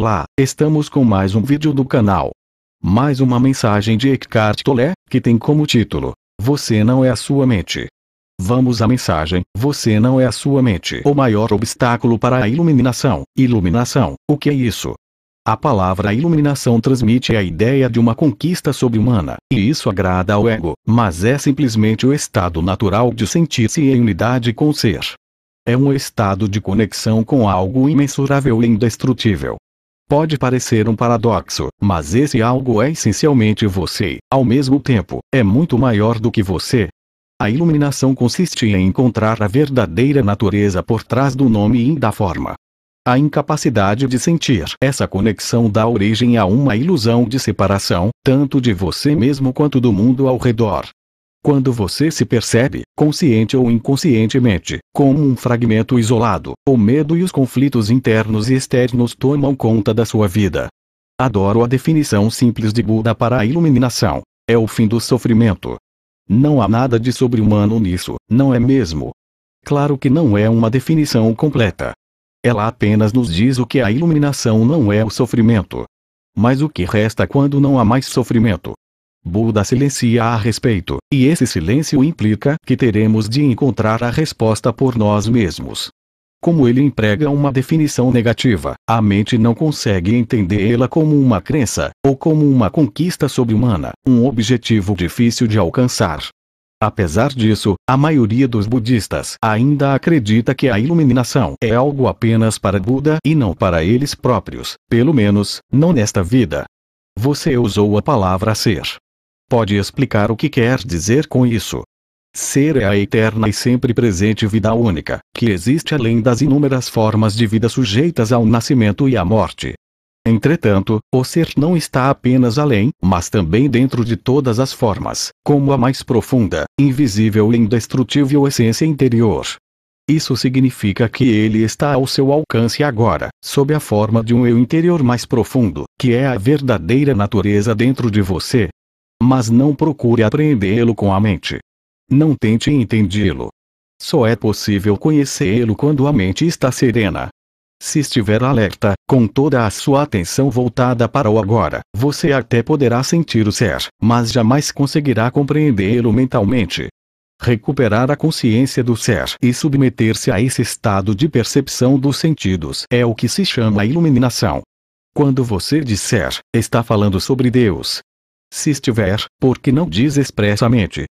Olá, estamos com mais um vídeo do canal. Mais uma mensagem de Eckhart Tolle, que tem como título: Você não é a sua mente. Vamos à mensagem: Você não é a sua mente. O maior obstáculo para a iluminação. Iluminação, o que é isso? A palavra iluminação transmite a ideia de uma conquista sobre-humana, e isso agrada ao ego, mas é simplesmente o estado natural de sentir-se em unidade com o ser. É um estado de conexão com algo imensurável e indestrutível. Pode parecer um paradoxo, mas esse algo é essencialmente você, ao mesmo tempo, é muito maior do que você. A iluminação consiste em encontrar a verdadeira natureza por trás do nome e da forma. A incapacidade de sentir essa conexão dá origem a uma ilusão de separação, tanto de você mesmo quanto do mundo ao redor. Quando você se percebe, consciente ou inconscientemente, como um fragmento isolado, o medo e os conflitos internos e externos tomam conta da sua vida. Adoro a definição simples de Buda para a iluminação: é o fim do sofrimento. Não há nada de sobre-humano nisso, não é mesmo? Claro que não é uma definição completa. Ela apenas nos diz o que a iluminação não é o sofrimento. Mas o que resta quando não há mais sofrimento? Buda silencia a respeito, e esse silêncio implica que teremos de encontrar a resposta por nós mesmos. Como ele emprega uma definição negativa, a mente não consegue entendê-la como uma crença, ou como uma conquista sobre-humana, um objetivo difícil de alcançar. Apesar disso, a maioria dos budistas ainda acredita que a iluminação é algo apenas para Buda e não para eles próprios, pelo menos, não nesta vida. Você usou a palavra ser. Pode explicar o que quer dizer com isso? Ser é a eterna e sempre presente vida única, que existe além das inúmeras formas de vida sujeitas ao nascimento e à morte. Entretanto, o ser não está apenas além, mas também dentro de todas as formas, como a mais profunda, invisível e indestrutível essência interior. Isso significa que ele está ao seu alcance agora, sob a forma de um eu interior mais profundo, que é a verdadeira natureza dentro de você. Mas não procure apreendê-lo com a mente. Não tente entendê-lo. Só é possível conhecê-lo quando a mente está serena. Se estiver alerta, com toda a sua atenção voltada para o agora, você até poderá sentir o ser, mas jamais conseguirá compreendê-lo mentalmente. Recuperar a consciência do ser e submeter-se a esse estado de percepção dos sentidos é o que se chama iluminação. Quando você disser, está falando sobre Deus. Se estiver, por que não diz expressamente?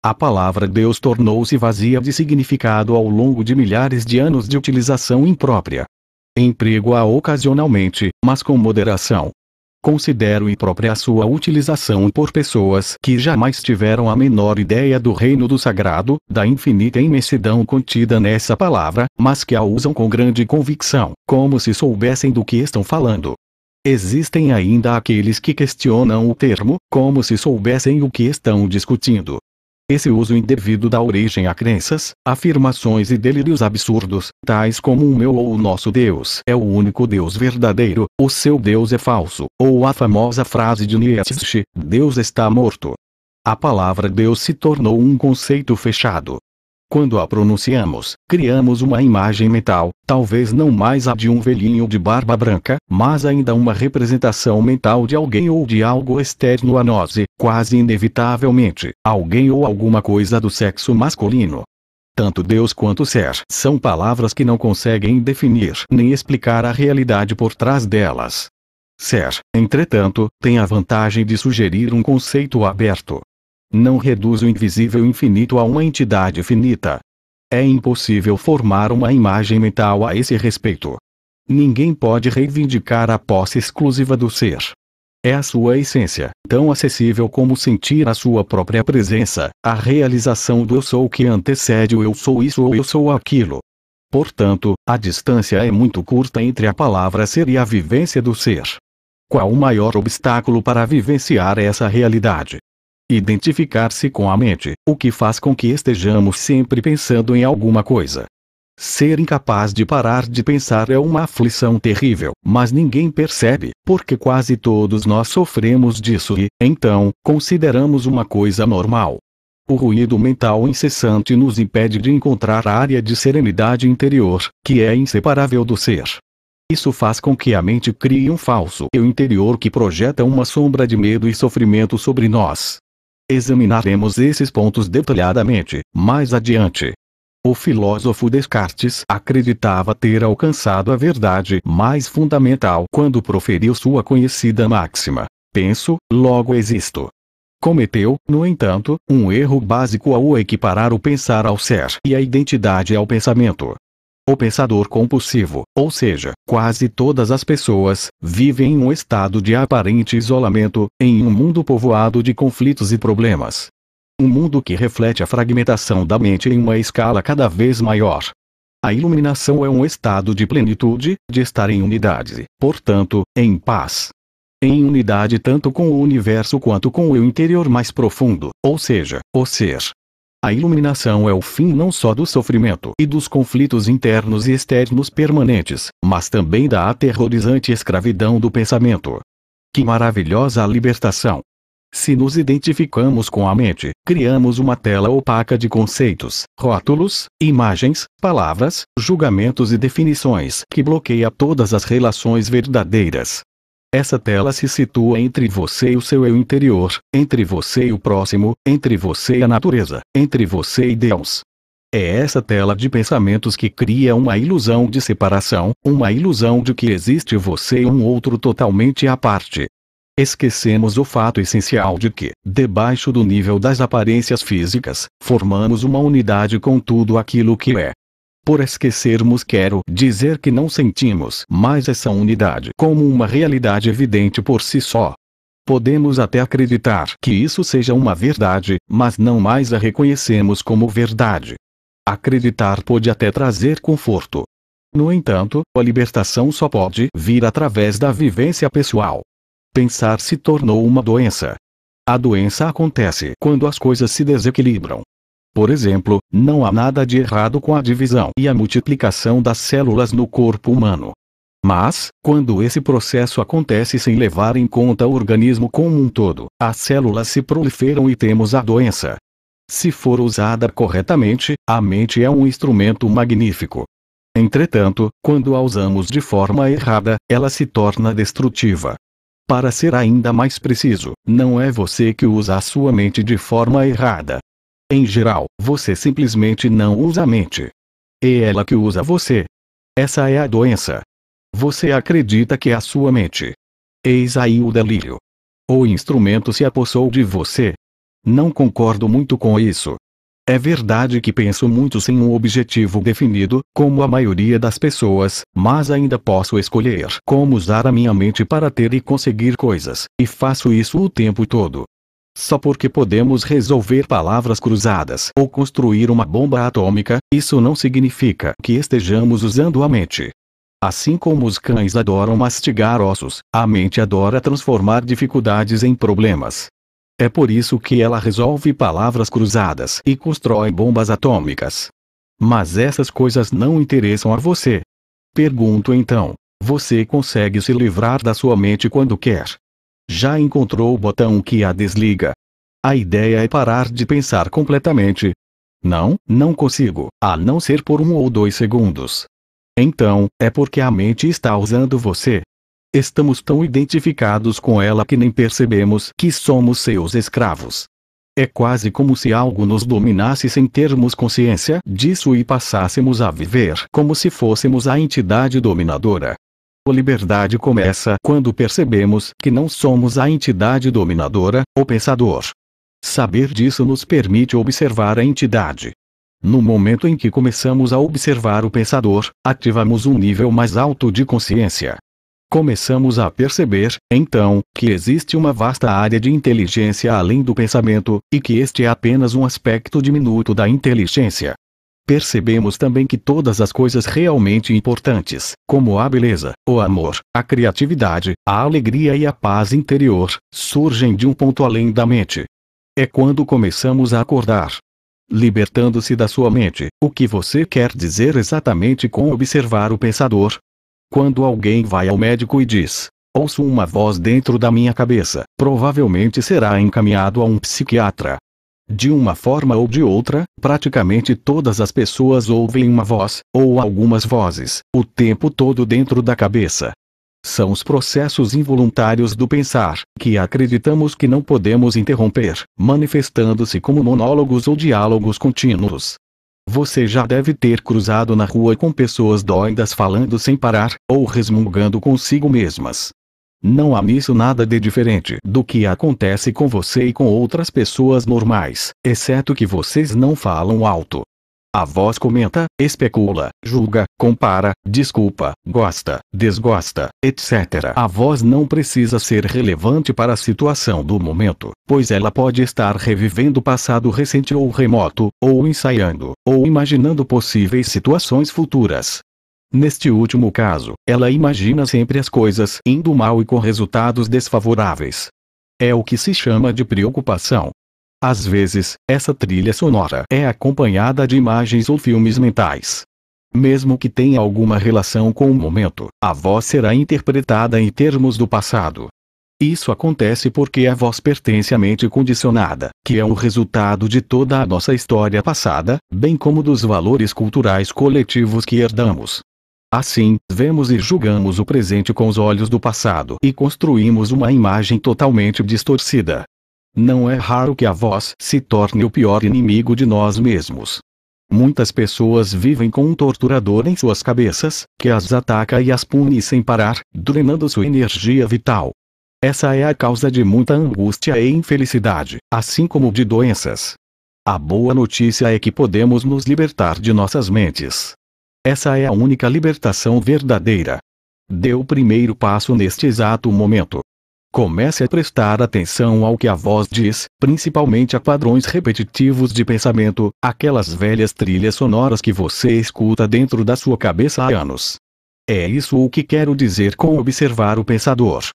A palavra Deus tornou-se vazia de significado ao longo de milhares de anos de utilização imprópria. Emprego-a ocasionalmente, mas com moderação. Considero imprópria a sua utilização por pessoas que jamais tiveram a menor ideia do reino do sagrado, da infinita imensidão contida nessa palavra, mas que a usam com grande convicção, como se soubessem do que estão falando. Existem ainda aqueles que questionam o termo, como se soubessem o que estão discutindo. Esse uso indevido dá origem a crenças, afirmações e delírios absurdos, tais como o meu ou o nosso Deus é o único Deus verdadeiro, o seu Deus é falso, ou a famosa frase de Nietzsche: Deus está morto. A palavra Deus se tornou um conceito fechado. Quando a pronunciamos, criamos uma imagem mental, talvez não mais a de um velhinho de barba branca, mas ainda uma representação mental de alguém ou de algo externo a nós e, quase inevitavelmente, alguém ou alguma coisa do sexo masculino. Tanto Deus quanto ser são palavras que não conseguem definir nem explicar a realidade por trás delas. Ser, entretanto, tem a vantagem de sugerir um conceito aberto. Não reduz o invisível infinito a uma entidade finita. É impossível formar uma imagem mental a esse respeito. Ninguém pode reivindicar a posse exclusiva do ser. É a sua essência, tão acessível como sentir a sua própria presença, a realização do eu sou que antecede o eu sou isso ou eu sou aquilo. Portanto, a distância é muito curta entre a palavra ser e a vivência do ser. Qual o maior obstáculo para vivenciar essa realidade? Identificar-se com a mente, o que faz com que estejamos sempre pensando em alguma coisa. Ser incapaz de parar de pensar é uma aflição terrível, mas ninguém percebe, porque quase todos nós sofremos disso e, então, consideramos uma coisa normal. O ruído mental incessante nos impede de encontrar a área de serenidade interior, que é inseparável do ser. Isso faz com que a mente crie um falso eu interior que projeta uma sombra de medo e sofrimento sobre nós. Examinaremos esses pontos detalhadamente, mais adiante. O filósofo Descartes acreditava ter alcançado a verdade mais fundamental quando proferiu sua conhecida máxima: penso, logo existo. Cometeu, no entanto, um erro básico ao equiparar o pensar ao ser e a identidade ao pensamento. O pensador compulsivo, ou seja, quase todas as pessoas, vivem em um estado de aparente isolamento, em um mundo povoado de conflitos e problemas. Um mundo que reflete a fragmentação da mente em uma escala cada vez maior. A iluminação é um estado de plenitude, de estar em unidade, portanto, em paz. Em unidade tanto com o universo quanto com o eu interior mais profundo, ou seja, o ser. A iluminação é o fim não só do sofrimento e dos conflitos internos e externos permanentes, mas também da aterrorizante escravidão do pensamento. Que maravilhosa a libertação! Se nos identificamos com a mente, criamos uma tela opaca de conceitos, rótulos, imagens, palavras, julgamentos e definições que bloqueia todas as relações verdadeiras. Essa tela se situa entre você e o seu eu interior, entre você e o próximo, entre você e a natureza, entre você e Deus. É essa tela de pensamentos que cria uma ilusão de separação, uma ilusão de que existe você e um outro totalmente à parte. Esquecemos o fato essencial de que, debaixo do nível das aparências físicas, formamos uma unidade com tudo aquilo que é. Por esquecermos, quero dizer que não sentimos mais essa unidade como uma realidade evidente por si só. Podemos até acreditar que isso seja uma verdade, mas não mais a reconhecemos como verdade. Acreditar pode até trazer conforto. No entanto, a libertação só pode vir através da vivência pessoal. Pensar se tornou uma doença. A doença acontece quando as coisas se desequilibram. Por exemplo, não há nada de errado com a divisão e a multiplicação das células no corpo humano. Mas, quando esse processo acontece sem levar em conta o organismo como um todo, as células se proliferam e temos a doença. Se for usada corretamente, a mente é um instrumento magnífico. Entretanto, quando a usamos de forma errada, ela se torna destrutiva. Para ser ainda mais preciso, não é você que usa a sua mente de forma errada. Em geral, você simplesmente não usa a mente. É ela que usa você. Essa é a doença. Você acredita que é a sua mente. Eis aí o delírio. O instrumento se apossou de você. Não concordo muito com isso. É verdade que penso muito sem um objetivo definido, como a maioria das pessoas, mas ainda posso escolher como usar a minha mente para ter e conseguir coisas, e faço isso o tempo todo. Só porque podemos resolver palavras cruzadas ou construir uma bomba atômica, isso não significa que estejamos usando a mente. Assim como os cães adoram mastigar ossos, a mente adora transformar dificuldades em problemas. É por isso que ela resolve palavras cruzadas e constrói bombas atômicas. Mas essas coisas não interessam a você. Pergunto então, você consegue se livrar da sua mente quando quer? Já encontrou o botão que a desliga? A ideia é parar de pensar completamente. Não consigo, a não ser por 1 ou 2 segundos. Então, é porque a mente está usando você. Estamos tão identificados com ela que nem percebemos que somos seus escravos. É quase como se algo nos dominasse sem termos consciência disso e passássemos a viver como se fôssemos a entidade dominadora. A liberdade começa quando percebemos que não somos a entidade dominadora, o pensador. Saber disso nos permite observar a entidade. No momento em que começamos a observar o pensador, ativamos um nível mais alto de consciência. Começamos a perceber, então, que existe uma vasta área de inteligência além do pensamento, e que este é apenas um aspecto diminuto da inteligência. Percebemos também que todas as coisas realmente importantes, como a beleza, o amor, a criatividade, a alegria e a paz interior, surgem de um ponto além da mente. É quando começamos a acordar. Libertando-se da sua mente, o que você quer dizer exatamente com observar o pensador? Quando alguém vai ao médico e diz: ouço uma voz dentro da minha cabeça, provavelmente será encaminhado a um psiquiatra. De uma forma ou de outra, praticamente todas as pessoas ouvem uma voz, ou algumas vozes, o tempo todo dentro da cabeça. São os processos involuntários do pensar, que acreditamos que não podemos interromper, manifestando-se como monólogos ou diálogos contínuos. Você já deve ter cruzado na rua com pessoas doidas falando sem parar, ou resmungando consigo mesmas. Não há nisso nada de diferente do que acontece com você e com outras pessoas normais, exceto que vocês não falam alto. A voz comenta, especula, julga, compara, desculpa, gosta, desgosta, etc. A voz não precisa ser relevante para a situação do momento, pois ela pode estar revivendo o passado recente ou remoto, ou ensaiando, ou imaginando possíveis situações futuras. Neste último caso, ela imagina sempre as coisas indo mal e com resultados desfavoráveis. É o que se chama de preocupação. Às vezes, essa trilha sonora é acompanhada de imagens ou filmes mentais. Mesmo que tenha alguma relação com o momento, a voz será interpretada em termos do passado. Isso acontece porque a voz pertence à mente condicionada, que é o resultado de toda a nossa história passada, bem como dos valores culturais coletivos que herdamos. Assim, vemos e julgamos o presente com os olhos do passado e construímos uma imagem totalmente distorcida. Não é raro que a voz se torne o pior inimigo de nós mesmos. Muitas pessoas vivem com um torturador em suas cabeças, que as ataca e as pune sem parar, drenando sua energia vital. Essa é a causa de muita angústia e infelicidade, assim como de doenças. A boa notícia é que podemos nos libertar de nossas mentes. Essa é a única libertação verdadeira. Dê o primeiro passo neste exato momento. Comece a prestar atenção ao que a voz diz, principalmente a padrões repetitivos de pensamento, aquelas velhas trilhas sonoras que você escuta dentro da sua cabeça há anos. É isso o que quero dizer com observar o pensador.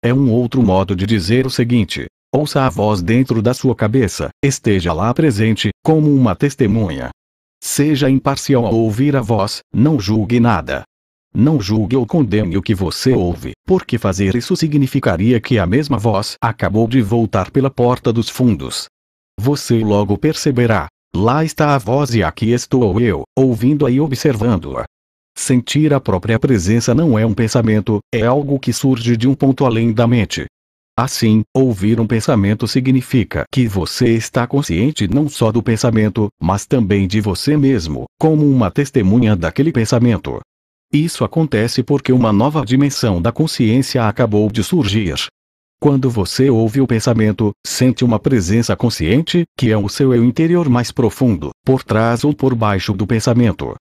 É um outro modo de dizer o seguinte: ouça a voz dentro da sua cabeça, esteja lá presente, como uma testemunha. Seja imparcial ao ouvir a voz, não julgue nada. Não julgue ou condene o que você ouve, porque fazer isso significaria que a mesma voz acabou de voltar pela porta dos fundos. Você logo perceberá: lá está a voz e aqui estou eu, ouvindo-a e observando-a. Sentir a própria presença não é um pensamento, é algo que surge de um ponto além da mente. Assim, ouvir um pensamento significa que você está consciente não só do pensamento, mas também de você mesmo, como uma testemunha daquele pensamento. Isso acontece porque uma nova dimensão da consciência acabou de surgir. Quando você ouve o pensamento, sente uma presença consciente, que é o seu eu interior mais profundo, por trás ou por baixo do pensamento.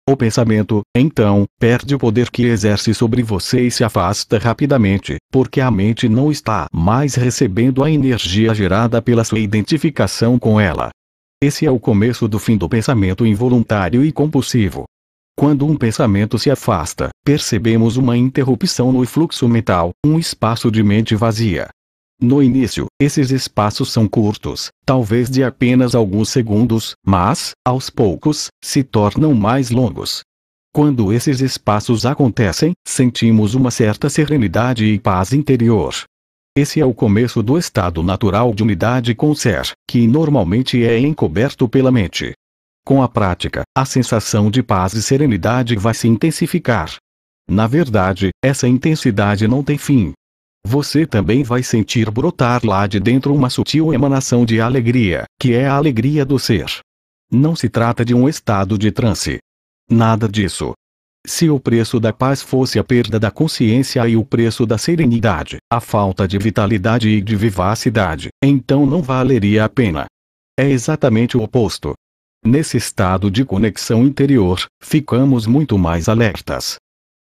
O pensamento, então, perde o poder que exerce sobre você e se afasta rapidamente, porque a mente não está mais recebendo a energia gerada pela sua identificação com ela. Esse é o começo do fim do pensamento involuntário e compulsivo. Quando um pensamento se afasta, percebemos uma interrupção no fluxo mental, um espaço de mente vazia. No início, esses espaços são curtos, talvez de apenas alguns segundos, mas, aos poucos, se tornam mais longos. Quando esses espaços acontecem, sentimos uma certa serenidade e paz interior. Esse é o começo do estado natural de unidade com o ser, que normalmente é encoberto pela mente. Com a prática, a sensação de paz e serenidade vai se intensificar. Na verdade, essa intensidade não tem fim. Você também vai sentir brotar lá de dentro uma sutil emanação de alegria, que é a alegria do ser. Não se trata de um estado de transe. Nada disso. Se o preço da paz fosse a perda da consciência e o preço da serenidade, a falta de vitalidade e de vivacidade, então não valeria a pena. É exatamente o oposto. Nesse estado de conexão interior, ficamos muito mais alertas.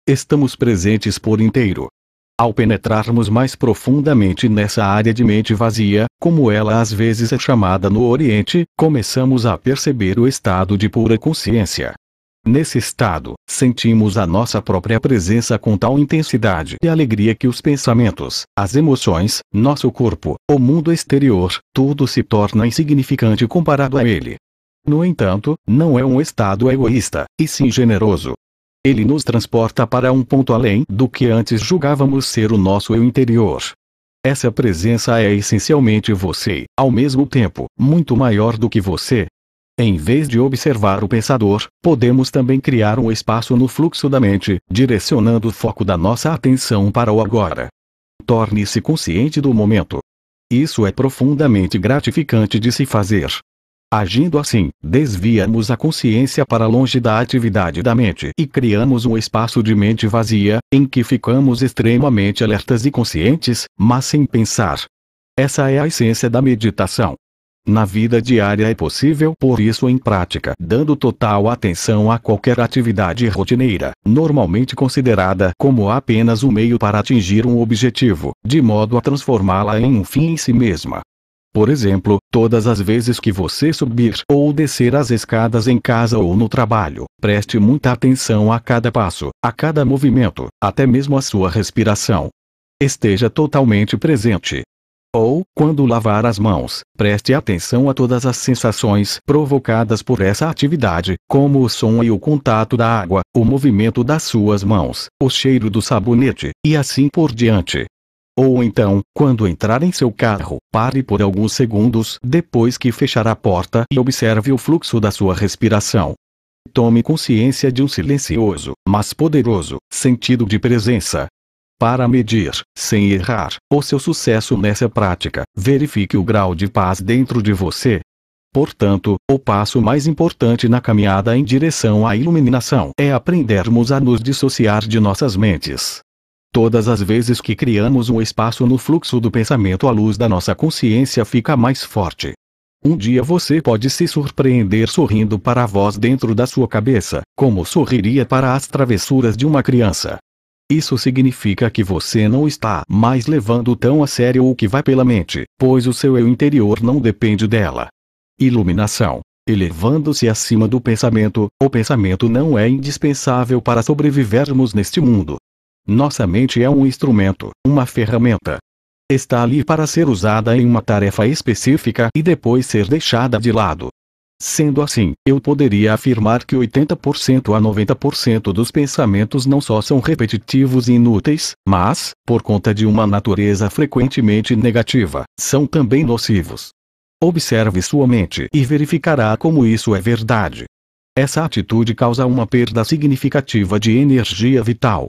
Estamos presentes por inteiro. Ao penetrarmos mais profundamente nessa área de mente vazia, como ela às vezes é chamada no Oriente, começamos a perceber o estado de pura consciência. Nesse estado, sentimos a nossa própria presença com tal intensidade e alegria que os pensamentos, as emoções, nosso corpo, o mundo exterior, tudo se torna insignificante comparado a ele. No entanto, não é um estado egoísta, e sim generoso. Ele nos transporta para um ponto além do que antes julgávamos ser o nosso eu interior. Essa presença é essencialmente você, ao mesmo tempo, muito maior do que você. Em vez de observar o pensador, podemos também criar um espaço no fluxo da mente, direcionando o foco da nossa atenção para o agora. Torne-se consciente do momento. Isso é profundamente gratificante de se fazer. Agindo assim, desviamos a consciência para longe da atividade da mente e criamos um espaço de mente vazia, em que ficamos extremamente alertas e conscientes, mas sem pensar. Essa é a essência da meditação. Na vida diária é possível pôr isso em prática, dando total atenção a qualquer atividade rotineira, normalmente considerada como apenas um meio para atingir um objetivo, de modo a transformá-la em um fim em si mesma. Por exemplo, todas as vezes que você subir ou descer as escadas em casa ou no trabalho, preste muita atenção a cada passo, a cada movimento, até mesmo a sua respiração. Esteja totalmente presente. Ou, quando lavar as mãos, preste atenção a todas as sensações provocadas por essa atividade, como o som e o contato da água, o movimento das suas mãos, o cheiro do sabonete, e assim por diante. Ou então, quando entrar em seu carro, pare por alguns segundos depois que fechar a porta e observe o fluxo da sua respiração. Tome consciência de um silencioso, mas poderoso, sentido de presença. Para medir, sem errar, o seu sucesso nessa prática, verifique o grau de paz dentro de você. Portanto, o passo mais importante na caminhada em direção à iluminação é aprendermos a nos dissociar de nossas mentes. Todas as vezes que criamos um espaço no fluxo do pensamento, a luz da nossa consciência fica mais forte. Um dia você pode se surpreender sorrindo para a voz dentro da sua cabeça, como sorriria para as travessuras de uma criança. Isso significa que você não está mais levando tão a sério o que vai pela mente, pois o seu eu interior não depende dela. Iluminação. Elevando-se acima do pensamento, o pensamento não é indispensável para sobrevivermos neste mundo. Nossa mente é um instrumento, uma ferramenta. Está ali para ser usada em uma tarefa específica e depois ser deixada de lado. Sendo assim, eu poderia afirmar que 80% a 90% dos pensamentos não só são repetitivos e inúteis, mas, por conta de uma natureza frequentemente negativa, são também nocivos. Observe sua mente e verificará como isso é verdade. Essa atitude causa uma perda significativa de energia vital.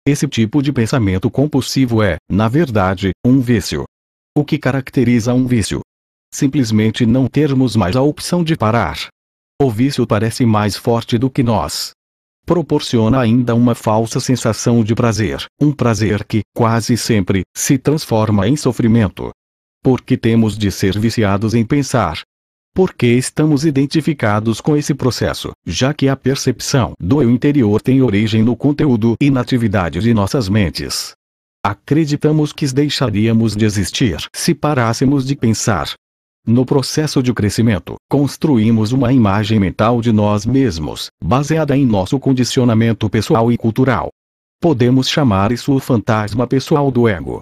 Esse tipo de pensamento compulsivo é, na verdade, um vício. O que caracteriza um vício? Simplesmente não termos mais a opção de parar. O vício parece mais forte do que nós. Proporciona ainda uma falsa sensação de prazer, um prazer que, quase sempre, se transforma em sofrimento. Por que temos de ser viciados em pensar? Porque estamos identificados com esse processo, já que a percepção do eu interior tem origem no conteúdo e na atividade de nossas mentes. Acreditamos que deixaríamos de existir se parássemos de pensar. No processo de crescimento, construímos uma imagem mental de nós mesmos, baseada em nosso condicionamento pessoal e cultural. Podemos chamar isso o fantasma pessoal do ego.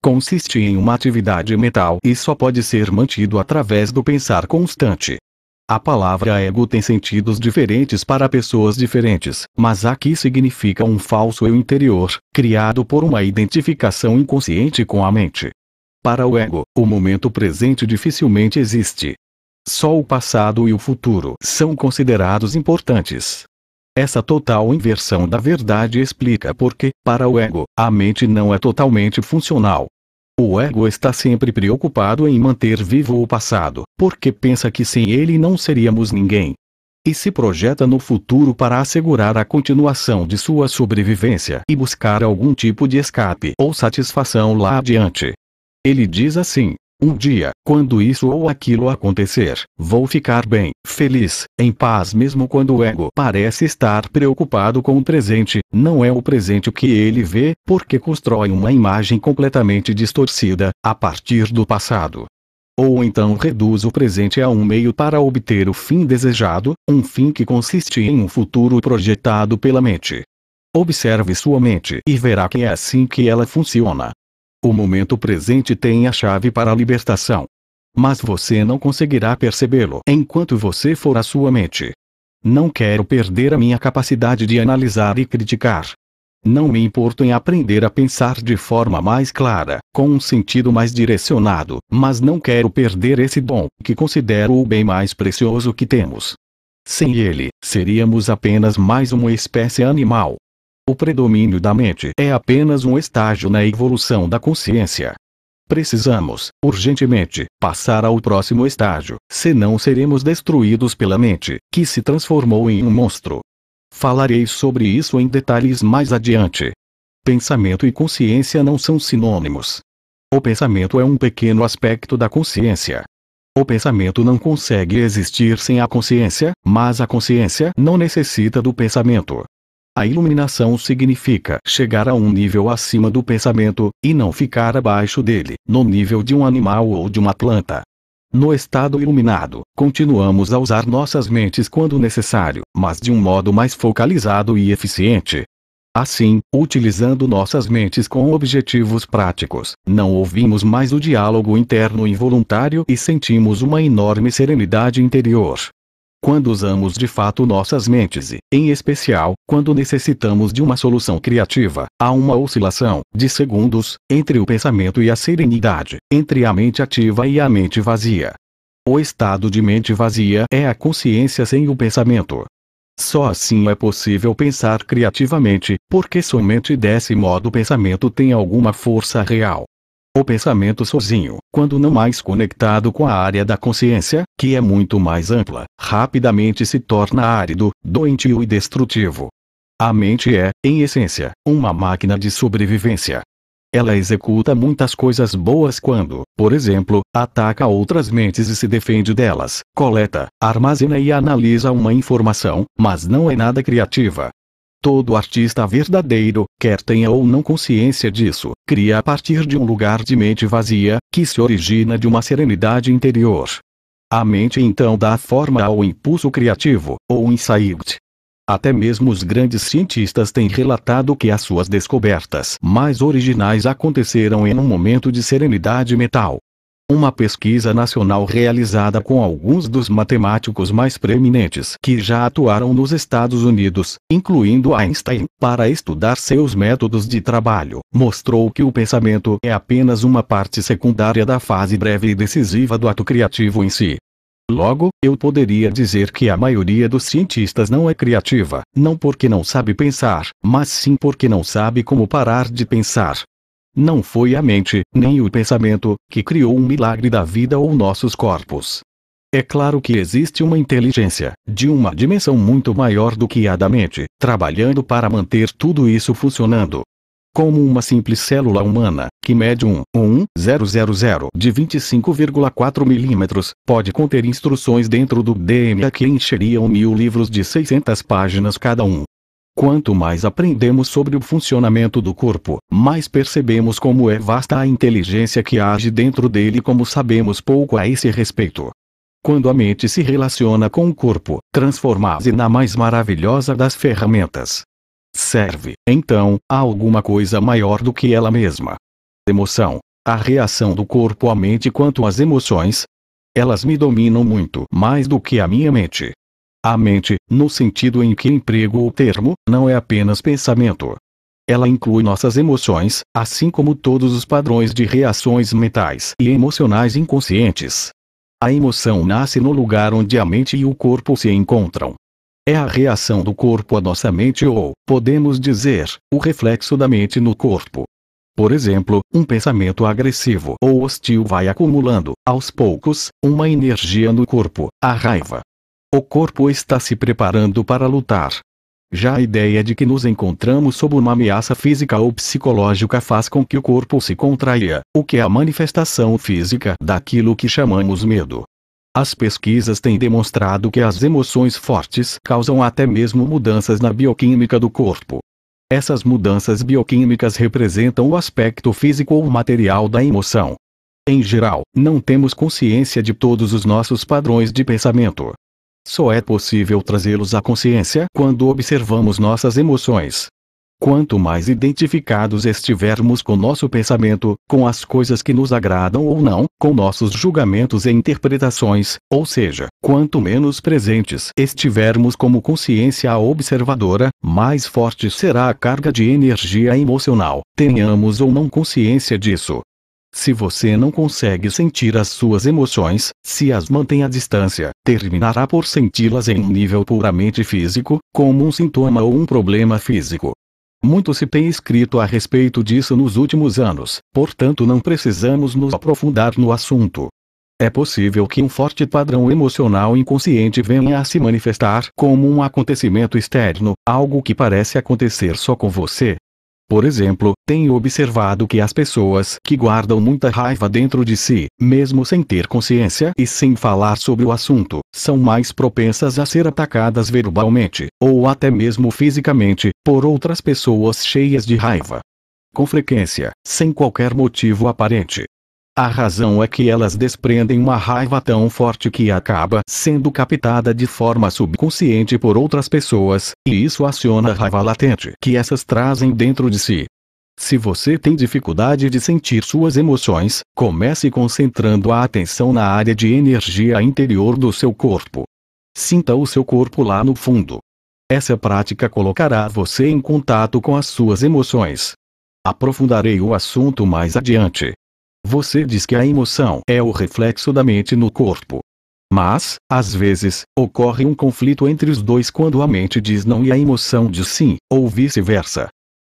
Consiste em uma atividade mental e só pode ser mantido através do pensar constante. A palavra ego tem sentidos diferentes para pessoas diferentes, mas aqui significa um falso eu interior, criado por uma identificação inconsciente com a mente. Para o ego, o momento presente dificilmente existe. Só o passado e o futuro são considerados importantes. Essa total inversão da verdade explica por que, para o ego, a mente não é totalmente funcional. O ego está sempre preocupado em manter vivo o passado, porque pensa que sem ele não seríamos ninguém. E se projeta no futuro para assegurar a continuação de sua sobrevivência e buscar algum tipo de escape ou satisfação lá adiante. Ele diz assim: um dia, quando isso ou aquilo acontecer, vou ficar bem, feliz, em paz. Mesmo quando o ego parece estar preocupado com o presente, não é o presente que ele vê, porque constrói uma imagem completamente distorcida, a partir do passado. Ou então reduz o presente a um meio para obter o fim desejado, um fim que consiste em um futuro projetado pela mente. Observe sua mente e verá que é assim que ela funciona. O momento presente tem a chave para a libertação. Mas você não conseguirá percebê-lo enquanto você for a sua mente. Não quero perder a minha capacidade de analisar e criticar. Não me importo em aprender a pensar de forma mais clara, com um sentido mais direcionado, mas não quero perder esse dom, que considero o bem mais precioso que temos. Sem ele, seríamos apenas mais uma espécie animal. O predomínio da mente é apenas um estágio na evolução da consciência. Precisamos, urgentemente, passar ao próximo estágio, senão seremos destruídos pela mente, que se transformou em um monstro. Falarei sobre isso em detalhes mais adiante. Pensamento e consciência não são sinônimos. O pensamento é um pequeno aspecto da consciência. O pensamento não consegue existir sem a consciência, mas a consciência não necessita do pensamento. A iluminação significa chegar a um nível acima do pensamento, e não ficar abaixo dele, no nível de um animal ou de uma planta. No estado iluminado, continuamos a usar nossas mentes quando necessário, mas de um modo mais focalizado e eficiente. Assim, utilizando nossas mentes com objetivos práticos, não ouvimos mais o diálogo interno involuntário e sentimos uma enorme serenidade interior. Quando usamos de fato nossas mentes e, em especial, quando necessitamos de uma solução criativa, há uma oscilação, de segundos, entre o pensamento e a serenidade, entre a mente ativa e a mente vazia. O estado de mente vazia é a consciência sem o pensamento. Só assim é possível pensar criativamente, porque somente desse modo o pensamento tem alguma força real. O pensamento sozinho, quando não mais conectado com a área da consciência, que é muito mais ampla, rapidamente se torna árido, doentio e destrutivo. A mente é, em essência, uma máquina de sobrevivência. Ela executa muitas coisas boas quando, por exemplo, ataca outras mentes e se defende delas, coleta, armazena e analisa uma informação, mas não é nada criativa. Todo artista verdadeiro, quer tenha ou não consciência disso, cria a partir de um lugar de mente vazia, que se origina de uma serenidade interior. A mente então dá forma ao impulso criativo, ou insight. Até mesmo os grandes cientistas têm relatado que as suas descobertas mais originais aconteceram em um momento de serenidade mental. Uma pesquisa nacional realizada com alguns dos matemáticos mais preeminentes que já atuaram nos Estados Unidos, incluindo Einstein, para estudar seus métodos de trabalho, mostrou que o pensamento é apenas uma parte secundária da fase breve e decisiva do ato criativo em si. Logo, eu poderia dizer que a maioria dos cientistas não é criativa, não porque não sabe pensar, mas sim porque não sabe como parar de pensar. Não foi a mente, nem o pensamento, que criou um milagre da vida ou nossos corpos. É claro que existe uma inteligência, de uma dimensão muito maior do que a da mente, trabalhando para manter tudo isso funcionando. Como uma simples célula humana, que mede 1,000 de 25,4 milímetros, pode conter instruções dentro do DNA que encheriam 1000 livros de 600 páginas cada um. Quanto mais aprendemos sobre o funcionamento do corpo, mais percebemos como é vasta a inteligência que age dentro dele e como sabemos pouco a esse respeito. Quando a mente se relaciona com o corpo, transforma-se na mais maravilhosa das ferramentas. Serve, então, a alguma coisa maior do que ela mesma. Emoção. A reação do corpo à mente quanto às emoções. Elas me dominam muito mais do que a minha mente. A mente, no sentido em que emprego o termo, não é apenas pensamento. Ela inclui nossas emoções, assim como todos os padrões de reações mentais e emocionais inconscientes. A emoção nasce no lugar onde a mente e o corpo se encontram. É a reação do corpo à nossa mente ou, podemos dizer, o reflexo da mente no corpo. Por exemplo, um pensamento agressivo ou hostil vai acumulando, aos poucos, uma energia no corpo, a raiva. O corpo está se preparando para lutar. Já a ideia de que nos encontramos sob uma ameaça física ou psicológica faz com que o corpo se contraia, o que é a manifestação física daquilo que chamamos medo. As pesquisas têm demonstrado que as emoções fortes causam até mesmo mudanças na bioquímica do corpo. Essas mudanças bioquímicas representam o aspecto físico ou material da emoção. Em geral, não temos consciência de todos os nossos padrões de pensamento. Só é possível trazê-los à consciência quando observamos nossas emoções. Quanto mais identificados estivermos com nosso pensamento, com as coisas que nos agradam ou não, com nossos julgamentos e interpretações, ou seja, quanto menos presentes estivermos como consciência observadora, mais forte será a carga de energia emocional, tenhamos ou não consciência disso. Se você não consegue sentir as suas emoções, se as mantém à distância, terminará por senti-las em um nível puramente físico, como um sintoma ou um problema físico. Muito se tem escrito a respeito disso nos últimos anos, portanto não precisamos nos aprofundar no assunto. É possível que um forte padrão emocional inconsciente venha a se manifestar como um acontecimento externo, algo que parece acontecer só com você. Por exemplo, tenho observado que as pessoas que guardam muita raiva dentro de si, mesmo sem ter consciência e sem falar sobre o assunto, são mais propensas a ser atacadas verbalmente, ou até mesmo fisicamente, por outras pessoas cheias de raiva. Com frequência, sem qualquer motivo aparente. A razão é que elas desprendem uma raiva tão forte que acaba sendo captada de forma subconsciente por outras pessoas, e isso aciona a raiva latente que essas trazem dentro de si. Se você tem dificuldade de sentir suas emoções, comece concentrando a atenção na área de energia interior do seu corpo. Sinta o seu corpo lá no fundo. Essa prática colocará você em contato com as suas emoções. Aprofundarei o assunto mais adiante. Você diz que a emoção é o reflexo da mente no corpo. Mas, às vezes, ocorre um conflito entre os dois quando a mente diz não e a emoção diz sim, ou vice-versa.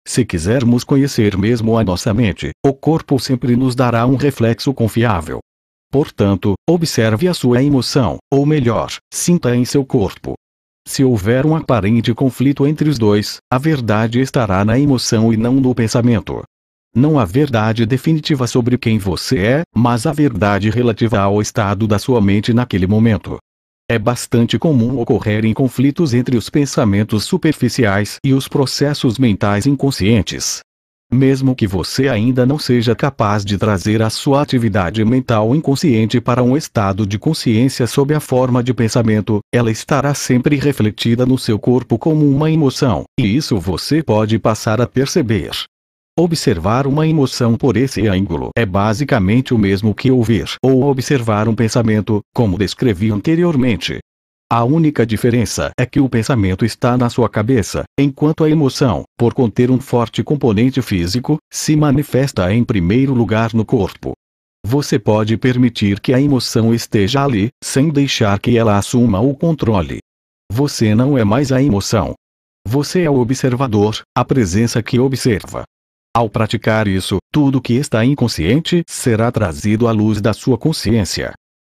Se quisermos conhecer mesmo a nossa mente, o corpo sempre nos dará um reflexo confiável. Portanto, observe a sua emoção, ou melhor, sinta em seu corpo. Se houver um aparente conflito entre os dois, a verdade estará na emoção e não no pensamento. Não há verdade definitiva sobre quem você é, mas a verdade relativa ao estado da sua mente naquele momento. É bastante comum ocorrerem conflitos entre os pensamentos superficiais e os processos mentais inconscientes. Mesmo que você ainda não seja capaz de trazer a sua atividade mental inconsciente para um estado de consciência sob a forma de pensamento, ela estará sempre refletida no seu corpo como uma emoção, e isso você pode passar a perceber. Observar uma emoção por esse ângulo é basicamente o mesmo que ouvir ou observar um pensamento, como descrevi anteriormente. A única diferença é que o pensamento está na sua cabeça, enquanto a emoção, por conter um forte componente físico, se manifesta em primeiro lugar no corpo. Você pode permitir que a emoção esteja ali, sem deixar que ela assuma o controle. Você não é mais a emoção. Você é o observador, a presença que observa. Ao praticar isso, tudo que está inconsciente será trazido à luz da sua consciência.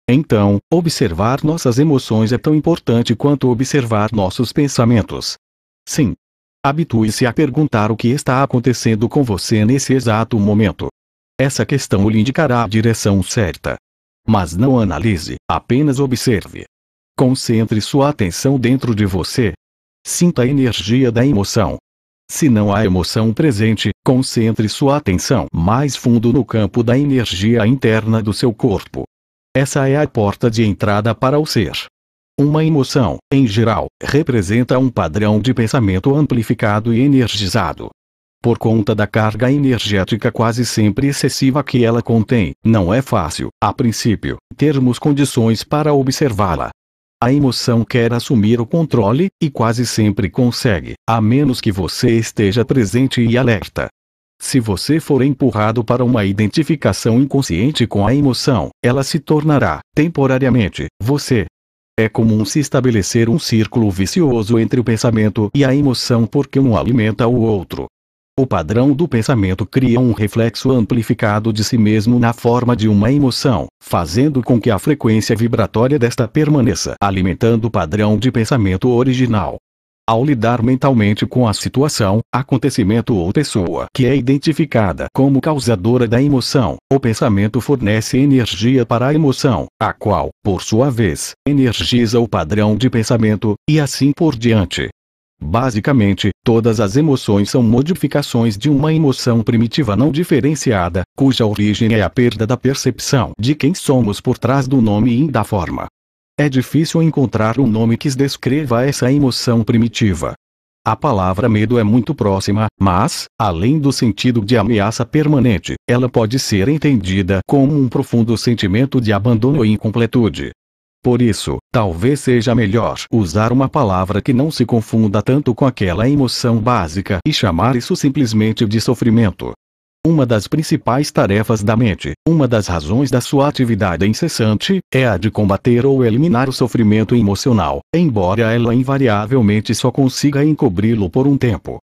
Então, observar nossas emoções é tão importante quanto observar nossos pensamentos. Sim. Habitue-se a perguntar o que está acontecendo com você nesse exato momento. Essa questão lhe indicará a direção certa. Mas não analise, apenas observe. Concentre sua atenção dentro de você. Sinta a energia da emoção. Se não há emoção presente, concentre sua atenção mais fundo no campo da energia interna do seu corpo. Essa é a porta de entrada para o ser. Uma emoção, em geral, representa um padrão de pensamento amplificado e energizado. Por conta da carga energética quase sempre excessiva que ela contém, não é fácil, a princípio, termos condições para observá-la. A emoção quer assumir o controle, e quase sempre consegue, a menos que você esteja presente e alerta. Se você for empurrado para uma identificação inconsciente com a emoção, ela se tornará, temporariamente, você. É comum se estabelecer um círculo vicioso entre o pensamento e a emoção porque um alimenta o outro. O padrão do pensamento cria um reflexo amplificado de si mesmo na forma de uma emoção, fazendo com que a frequência vibratória desta permaneça alimentando o padrão de pensamento original. Ao lidar mentalmente com a situação, acontecimento ou pessoa que é identificada como causadora da emoção, o pensamento fornece energia para a emoção, a qual, por sua vez, energiza o padrão de pensamento, e assim por diante. Basicamente, todas as emoções são modificações de uma emoção primitiva não diferenciada, cuja origem é a perda da percepção de quem somos por trás do nome e da forma. É difícil encontrar um nome que descreva essa emoção primitiva. A palavra medo é muito próxima, mas, além do sentido de ameaça permanente, ela pode ser entendida como um profundo sentimento de abandono e incompletude. Por isso, talvez seja melhor usar uma palavra que não se confunda tanto com aquela emoção básica e chamar isso simplesmente de sofrimento. Uma das principais tarefas da mente, uma das razões da sua atividade incessante, é a de combater ou eliminar o sofrimento emocional, embora ela invariavelmente só consiga encobri-lo por um tempo.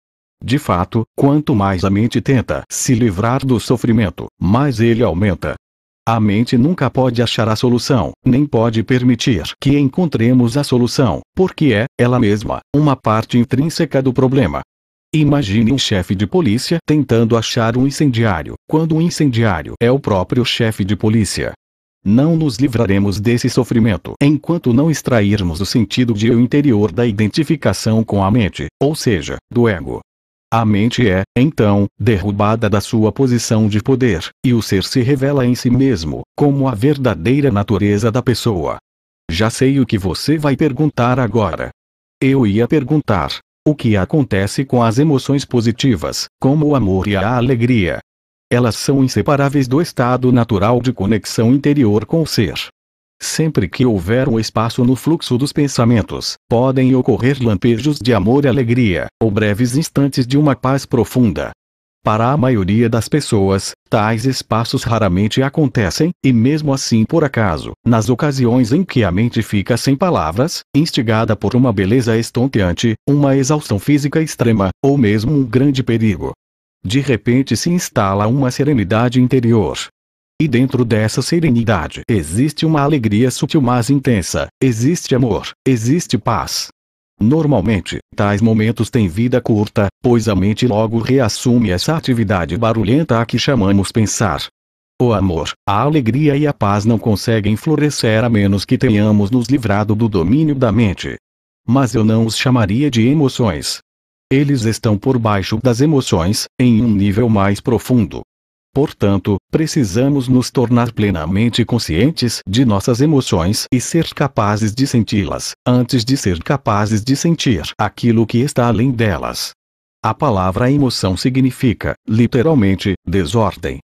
De fato, quanto mais a mente tenta se livrar do sofrimento, mais ele aumenta. A mente nunca pode achar a solução, nem pode permitir que encontremos a solução, porque é, ela mesma, uma parte intrínseca do problema. Imagine um chefe de polícia tentando achar um incendiário, quando o incendiário é o próprio chefe de polícia. Não nos livraremos desse sofrimento enquanto não extrairmos o sentido de eu interior da identificação com a mente, ou seja, do ego. A mente é, então, derrubada da sua posição de poder, e o ser se revela em si mesmo, como a verdadeira natureza da pessoa. Já sei o que você vai perguntar agora. Eu ia perguntar: o que acontece com as emoções positivas, como o amor e a alegria? Elas são inseparáveis do estado natural de conexão interior com o ser. Sempre que houver um espaço no fluxo dos pensamentos, podem ocorrer lampejos de amor e alegria, ou breves instantes de uma paz profunda. Para a maioria das pessoas, tais espaços raramente acontecem, e mesmo assim por acaso, nas ocasiões em que a mente fica sem palavras, instigada por uma beleza estonteante, uma exaustão física extrema, ou mesmo um grande perigo, de repente se instala uma serenidade interior. E dentro dessa serenidade existe uma alegria sutil mas intensa, existe amor, existe paz. Normalmente, tais momentos têm vida curta, pois a mente logo reassume essa atividade barulhenta a que chamamos pensar. O amor, a alegria e a paz não conseguem florescer a menos que tenhamos nos livrado do domínio da mente. Mas eu não os chamaria de emoções. Eles estão por baixo das emoções, em um nível mais profundo. Portanto, precisamos nos tornar plenamente conscientes de nossas emoções e ser capazes de senti-las, antes de ser capazes de sentir aquilo que está além delas. A palavra emoção significa, literalmente, desordem.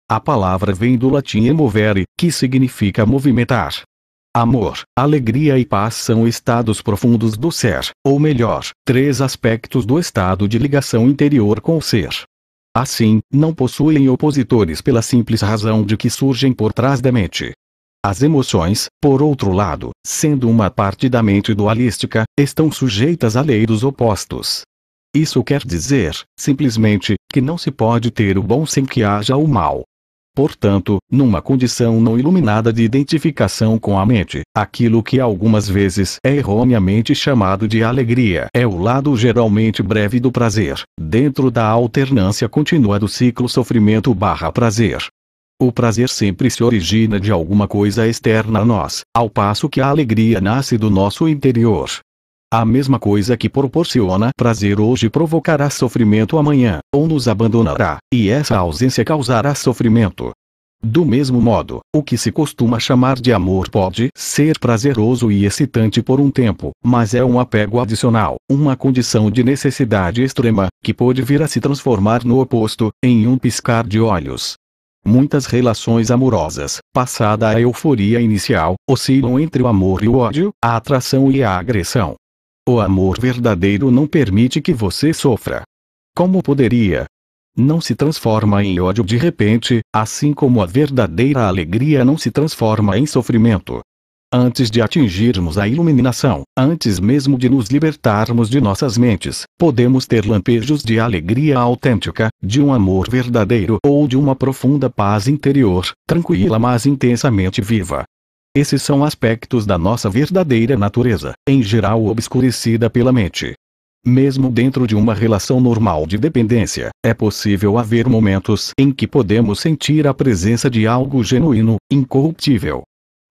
A palavra vem do latim emovere, que significa movimentar. Amor, alegria e paz são estados profundos do ser, ou melhor, três aspectos do estado de ligação interior com o ser. Assim, não possuem opositores pela simples razão de que surgem por trás da mente. As emoções, por outro lado, sendo uma parte da mente dualística, estão sujeitas à lei dos opostos. Isso quer dizer, simplesmente, que não se pode ter o bom sem que haja o mal. Portanto, numa condição não iluminada de identificação com a mente, aquilo que algumas vezes é erroneamente chamado de alegria é o lado geralmente breve do prazer, dentro da alternância contínua do ciclo sofrimento/prazer. O prazer sempre se origina de alguma coisa externa a nós, ao passo que a alegria nasce do nosso interior. A mesma coisa que proporciona prazer hoje provocará sofrimento amanhã, ou nos abandonará, e essa ausência causará sofrimento. Do mesmo modo, o que se costuma chamar de amor pode ser prazeroso e excitante por um tempo, mas é um apego adicional, uma condição de necessidade extrema, que pode vir a se transformar no oposto, em um piscar de olhos. Muitas relações amorosas, passada a euforia inicial, oscilam entre o amor e o ódio, a atração e a agressão. O amor verdadeiro não permite que você sofra. Como poderia? Não se transforma em ódio de repente, assim como a verdadeira alegria não se transforma em sofrimento. Antes de atingirmos a iluminação, antes mesmo de nos libertarmos de nossas mentes, podemos ter lampejos de alegria autêntica, de um amor verdadeiro ou de uma profunda paz interior, tranquila mas intensamente viva. Esses são aspectos da nossa verdadeira natureza, em geral obscurecida pela mente. Mesmo dentro de uma relação normal de dependência, é possível haver momentos em que podemos sentir a presença de algo genuíno, incorruptível.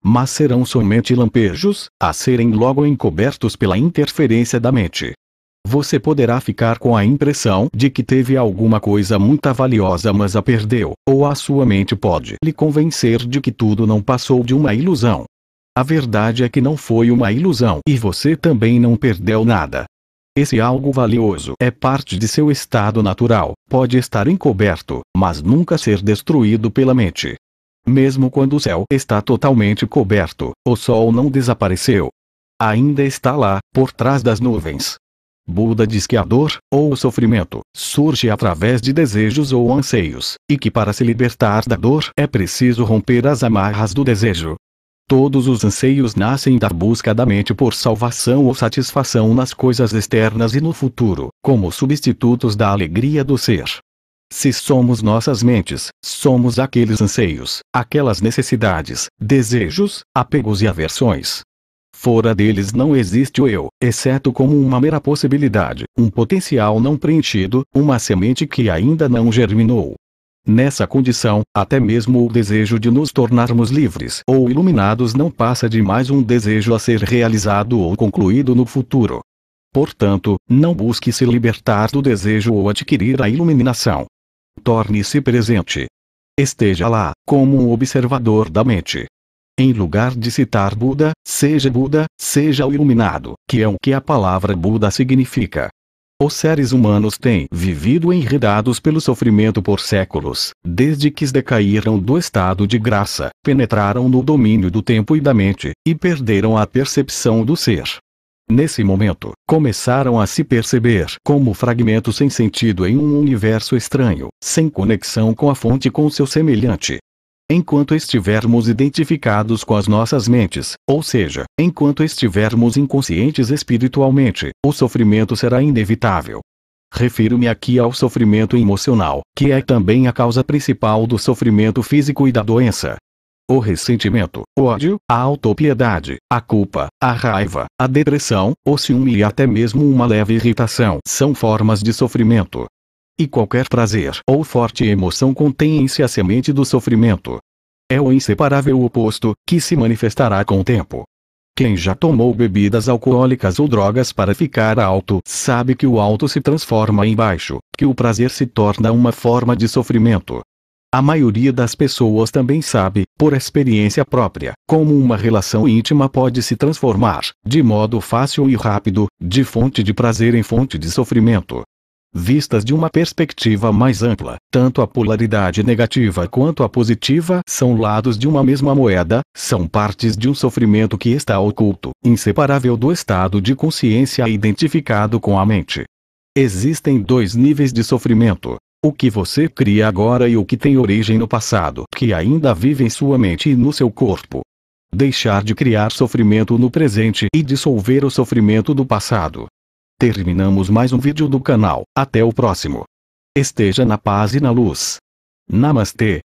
Mas serão somente lampejos, a serem logo encobertos pela interferência da mente. Você poderá ficar com a impressão de que teve alguma coisa muito valiosa mas a perdeu, ou a sua mente pode lhe convencer de que tudo não passou de uma ilusão. A verdade é que não foi uma ilusão e você também não perdeu nada. Esse algo valioso é parte de seu estado natural, pode estar encoberto, mas nunca ser destruído pela mente. Mesmo quando o céu está totalmente coberto, o sol não desapareceu. Ainda está lá, por trás das nuvens. Buda diz que a dor, ou o sofrimento, surge através de desejos ou anseios, e que para se libertar da dor é preciso romper as amarras do desejo. Todos os anseios nascem da busca da mente por salvação ou satisfação nas coisas externas e no futuro, como substitutos da alegria do ser. Se somos nossas mentes, somos aqueles anseios, aquelas necessidades, desejos, apegos e aversões. Fora deles não existe o eu, exceto como uma mera possibilidade, um potencial não preenchido, uma semente que ainda não germinou. Nessa condição, até mesmo o desejo de nos tornarmos livres ou iluminados não passa de mais um desejo a ser realizado ou concluído no futuro. Portanto, não busque se libertar do desejo ou adquirir a iluminação. Torne-se presente. Esteja lá, como um observador da mente. Em lugar de citar Buda, seja o iluminado, que é o que a palavra Buda significa. Os seres humanos têm vivido enredados pelo sofrimento por séculos, desde que decaíram do estado de graça, penetraram no domínio do tempo e da mente, e perderam a percepção do ser. Nesse momento, começaram a se perceber como fragmentos sem sentido em um universo estranho, sem conexão com a fonte e com seu semelhante. Enquanto estivermos identificados com as nossas mentes, ou seja, enquanto estivermos inconscientes espiritualmente, o sofrimento será inevitável. Refiro-me aqui ao sofrimento emocional, que é também a causa principal do sofrimento físico e da doença. O ressentimento, o ódio, a autopiedade, a culpa, a raiva, a depressão, o ciúme e até mesmo uma leve irritação são formas de sofrimento. E qualquer prazer ou forte emoção contém em si a semente do sofrimento. É o inseparável oposto, que se manifestará com o tempo. Quem já tomou bebidas alcoólicas ou drogas para ficar alto, sabe que o alto se transforma em baixo, que o prazer se torna uma forma de sofrimento. A maioria das pessoas também sabe, por experiência própria, como uma relação íntima pode se transformar, de modo fácil e rápido, de fonte de prazer em fonte de sofrimento. Vistas de uma perspectiva mais ampla, tanto a polaridade negativa quanto a positiva são lados de uma mesma moeda, são partes de um sofrimento que está oculto, inseparável do estado de consciência identificado com a mente. Existem dois níveis de sofrimento: o que você cria agora e o que tem origem no passado, que ainda vive em sua mente e no seu corpo. Deixar de criar sofrimento no presente e dissolver o sofrimento do passado. Terminamos mais um vídeo do canal. Até o próximo. Esteja na paz e na luz. Namastê.